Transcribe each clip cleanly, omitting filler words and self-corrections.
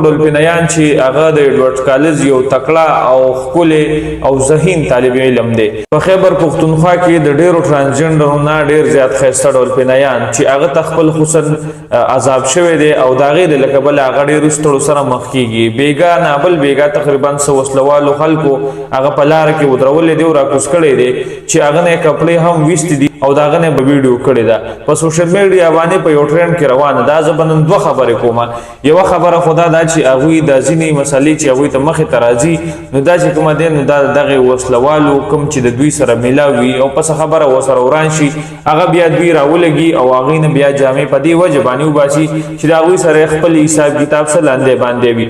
ډولفینیان چې هغه د ایډورډ کالج یو تکړه او ښکلی او ذهین طالب علم دی. په خیبر پښتونخوا کې د ډیرو ټرانسجنډرونو ډیر زیات ښایسته ډولفینیان چې هغه ته خپل حسن عذاب شوی دی او د هغې د له کبله هغه ډېرو ستړو سره مخ کېږي. بیګا نابل بیګا تقریبا څه وسلوالو خلکو هغه په لاره کې ودرولې دی او راکوز کړی دی چې هغه نه یې کپړې هم ویستې دي او د هغه نه به ویډیو کړې ده. په سوشل میډیا باندې په یو ټرینډ کې روانه ده. زه به نن دوه خبرې کومه. یوه خبره خو دا ده چې هغوی د ځینې مسلې چې هغوی ته مخې ته راځي نو دا چې کومه دی نو دا د دغې وسلوالو کوم چې د دوی سره میلاو وي او پس خبره ورسره وران شي هغه بیا دوی راولګي او هغوی نه بیا جامې په دې وجه باندې وباسي چې د هغوی سره خپل حساب کتاب څه لاندې باندې وي.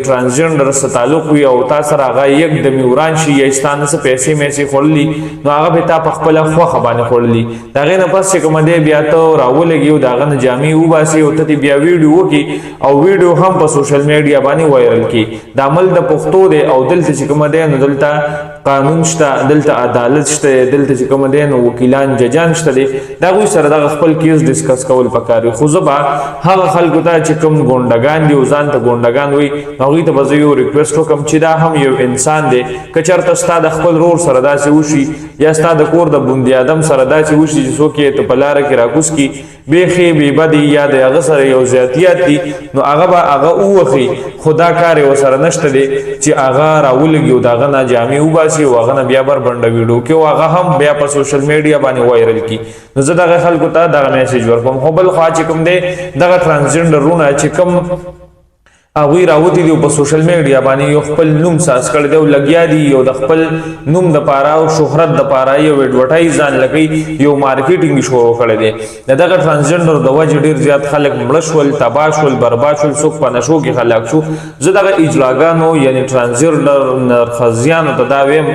ټرانسجنډر سره تعلق وي او تا سره هغه یکدمې وران شي یا ستا نه څه پیسې میسې خوړلي نو هغه به تا په خپله خوښه باندې خوړلي. د هغې نه پس چې کومه دی بیا ته راولګي او د هغه نه جامې وباسي او ته دې بیا ویډیو وکړي او ویډیو هم په سوشل میډیا باندې وایرل کړي. دا عمل د پښتو دی او دلته چې کومه دی نو دلته قانون شته، دلته عدالت شته، دلته چې کومه دی نو وکیلان ججان شته دی. د هغوی سره دغه خپل کیس ډسکس کول پکار وي. خو زه به هغه خلکو ته چې کوم ګونډګان دي او ځان ته ګونډګان وایي هغوی ته به زه یو ریکویسټ وکړم چې دا هم یو انسان دی. که چېرته ستا د خپل رور سره داسې وشي یا ستا د کور د بوندي ادم سره داسې وشي چې څوک یې ته په لاره کې راکوز کړي بیخي بېبدي یا د هغه سره یو زیاتیات دي نو هغه به هغه ووښي. خو دا کار یې ورسره نشته دی چې هغه راولګي او د هغه نه جامې وباسي او هغه نه بیا بربنډه ویډیو کړي او هغه هم بیا په سوشل میډیا باندې وایرل کړي. نو زه دغه خلکو ته دغه میسیج ورکوم. خو بل خوا چې کوم دی دغه ټرانسجنډرونه چې کوم هغوی راوتي دي په سوشل میډیا باندې یو خپل نوم ساز کړی دی او لګیا دي یو د خپل نوم دپاره او شهرت دپاره یو ایډورټایز ځان لګوي یو مارکیټینګ شروع کړی دی. د دغه ټرانسجنډر د وجې ډېر زیات خلک مړه شول، تباه شول، برباد شول، څوک په نشو کې هلاک شو. زه دغه اجلاګانو یعنی ټرانسجنډر نرخزیانو ته دا وایم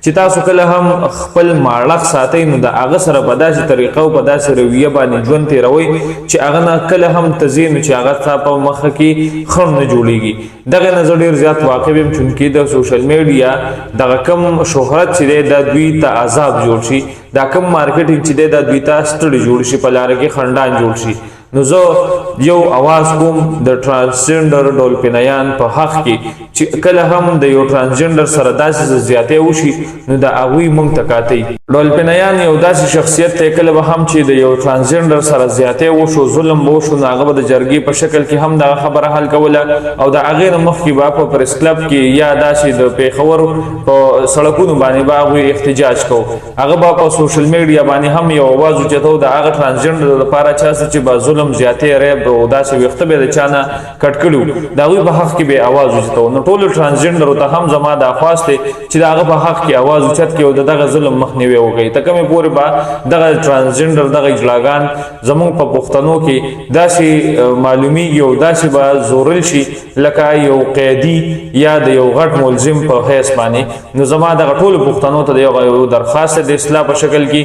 چې تاسو کله هم خپل ماړخ ساتئ نو د هغه سره په داسې طریقه او په داسې رویه باندې ژوند تېروئ چې هغه نه کله هم ته ځې نو چې هغه ستا په مخه کې خڼ نه جوړېږي. دغې نه زه ډېر زیات واقف یم چونکې د سوشل میډیا دغه کم شهرت چې دی دا دوی ته عذاب جوړ شي، دا کم مارکیټینګ چې دی دا دوی ته ستړي جوړ شي، په لاره کې خنډان جوړ شي. نو زه یو اواز کوم د ټرانسجنډر ډولفینیان په حق کې چې کله هم د یو ټرانسجنډر سره داسې زیاتې وشي نو د هغوی موږ ته کاتی. ډولفینیان یو داسې شخصیت دی کله به هم چې د یو ټرانسجنډر سره زیاتې وشو، ظلم به وشو نو هغه به د جرګې په شکل کې هم دغه خبره حل کوله او د هغې نه مخکې به په پریس کلب کې یا داسې د پیښور په سړکونو باندې به هغوی احتجاج کو. هغه به په سوشل میډیا باندې هم یو اواز اوچتو د هغه ټرانسجنډر لپاره چا چې به ظلم زیاتې ریب او داسې ویښته به د چا نه کټ کړي د هغوی په حق کې به اواز اوچتو. نو ټولو ټرانسجنډرو ته هم زما دا خواست دی چې د هغه په حق کې اواز اوچت کړي او د دغه ظلم مخنیوی وکړي. تر کومې پورې به دغه ټرانسجنډر دغه اجلاګان زموږ په پښتنو کې داسې معلومیږي او داسې به زورل شي لکه یو قیدي یا د یو غټ ملزم په حیث باندې. نو زما دغه ټولو پښتنو ته د یو درخواست د اصلاح په شکل کې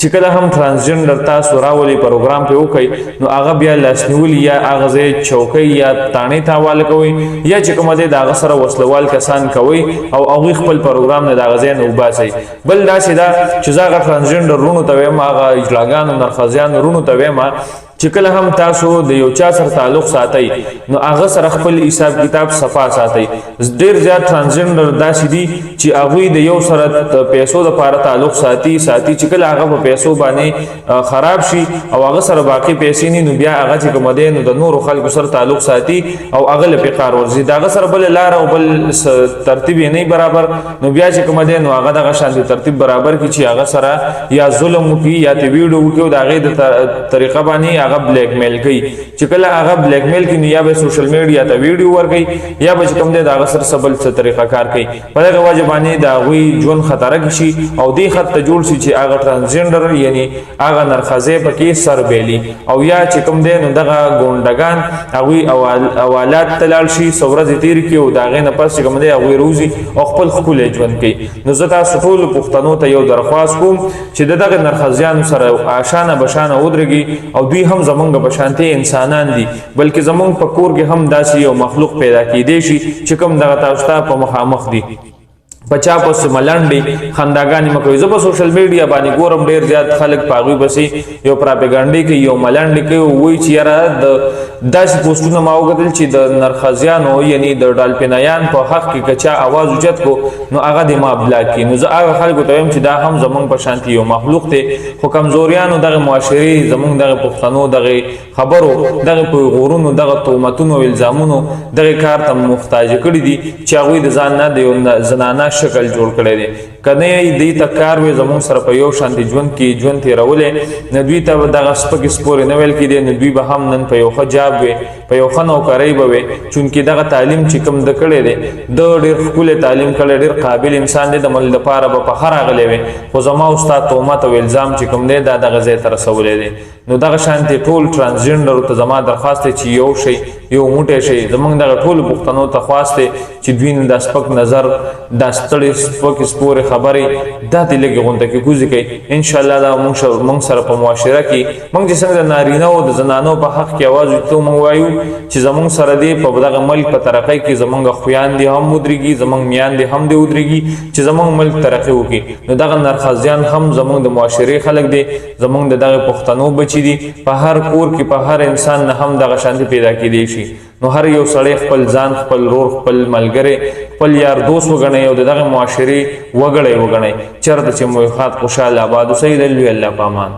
چې کله هم ټرانسجنډر تاسو راولي پروګرام پې وکړئ نو هغه بیا لاسنیولي یا هغه ځای چوکۍ یا تاڼې ته حواله کوئ یا چې کومه دی د هغه سره وسلوال کسان کوئ او هغوی خپل پروګرام نه د هغه ځای نه وباسئ. بل داسې ده چې زه هغه ټرانسجنډر وروڼو ته وایم، هغه اجلاګانو نرخزیانو وروڼو ته وایم چې کله هم تاسو د یو چا سره تعلق ساتئ نو هغه سره خپل حساب کتاب صفا ساتئ. ډېر زیات ټرانسجنډر داسې دي چې هغوی د یو سره پیسو دپاره تعلق ساتي چې کله هغه په پیسو باندې خراب شي او هغه سره باقي پیسې نه نو بیا هغه چې کومه دی نو د نورو خلکو سره تعلق ساتي او هغه له پې کار ورځي. د هغه سره بله لاره او بل ترتیب یې نه برابر نو بیا چې کومه دی نو هغه دغه شانتې ترتیب برابر کړي چې هغه سره یا ظلم وکړي یا ته ویډیو وکړي او د هغې د طریقه باندې هغه بلیک میل کوي. چې کله هغه بلیک میل کوي نو یا به سوشل میډیا ته ویډیو ورکوي یا به چې کوم دی د هغه سره څه بل څه طریقه کار کوي. په دغه وجه باندې د هغوی ژوند خطره کې شي او دې خط ته جوړ شي چې هغه ټرانسجنډر یعنی هغه نرخزی پکې سر بیلي او یا چې کوم دی نو دغه ګونډګان هغوی اوالات ته لاړ شي څه ورځې تېرې کړي او د هغې نه پس چې کوم دی هغوی روزي او خپل ښکلی ژوند کوي. نو زه تاسو ټولو پښتنو ته یو درخواست کوم چې د دغه نرخزیانو سره آشانه بشانه ودرېږي او دوی هم زمونږ په شانتې انسانان دي بلکې زمونږ په کور کې هم داسې یو مخلوق پیدا کېدی شي چې کوم دغه تاسو ته په مخامخ دي. پچا پس ملانډي خنداګانی مکوې زه په سوشل میډیا باندې ګورم ډیر زیات خلک پاغوي بسې یو پراپګانډي کوي یو ملانډي کوي وایي چې یاره د داسې پوسټونه ما وکتل چې د نرخزیانو یعنی د ډالپینایان په حق کې کچا आवाज اوچت کو نو هغه د ما بلاک کی نو زه هغه خلکو ته وایم چې دا هم زمونږ په شانتي یو مخلوق دی خو کمزوریانو دغه معاشري زمونږ دغه پښتنو دغه خبرو دغه په غورونو دغه تهمتونو الزامونو دغه کار ته محتاج کړي دي چې هغوی د ځان نه د زنانه شکل جوړ کړی دی کنه دې ته کار وي زمونږ سره په یو شانتي ژوند کې ژوند تېرولې نه دوی ته دغه سپکې سپورې نه ویل کېدی نو دوی به هم نن په یو ښه جاب وي په یو ښه نوکرۍ به وي چونکې دغه تعلیم چې کوم د کړی دی د ډېر ښکلی تعلیم کړی ډېر قابل انسان دی د ملک لپاره به په ښه راغلی وي خو زما استاد تهمت او الزام چې کوم دی دا دغه ځای ته رسولی دی نو دغه شانتي ټول ترانسجنډرو ته زما درخواست دی چې یو شی یو موټی شی زمونږ دغه ټولو پښتنو ته خواست دی چې دوی نه دا سپک نظر دا ستړې سپکې سپورې خبرې دا دې لږې غونډه کې کوزې کوي انشاءالله دا موږ سره په معاشره کې موږ چې څنګه د نارینه او د زنانو په حق کې اواز وکړو موږ وایو چې زمونږ سره دی په دغه ملک په ترقۍ کې زمونږ خویان دي هم ودرېږي زمونږ میان دي هم دې ودرېږي چې زمونږ ملک ترقۍ وکړي نو دغه نرخزیان هم زمونږ د معاشرې خلک دي زمونږ د دغه پښتنو بچي دي په هر کور کې په هر انسان نه هم دغه شانتي پیدا کېدی شي نو هر یو سړی خپل ځان خپل رور خپل ملګری خپل یار دوست وګڼئ او د دغه معاشرې وګړی وګڼئ چېرته چې مو خوشحاله آباد اوسئ د لوی الله په امان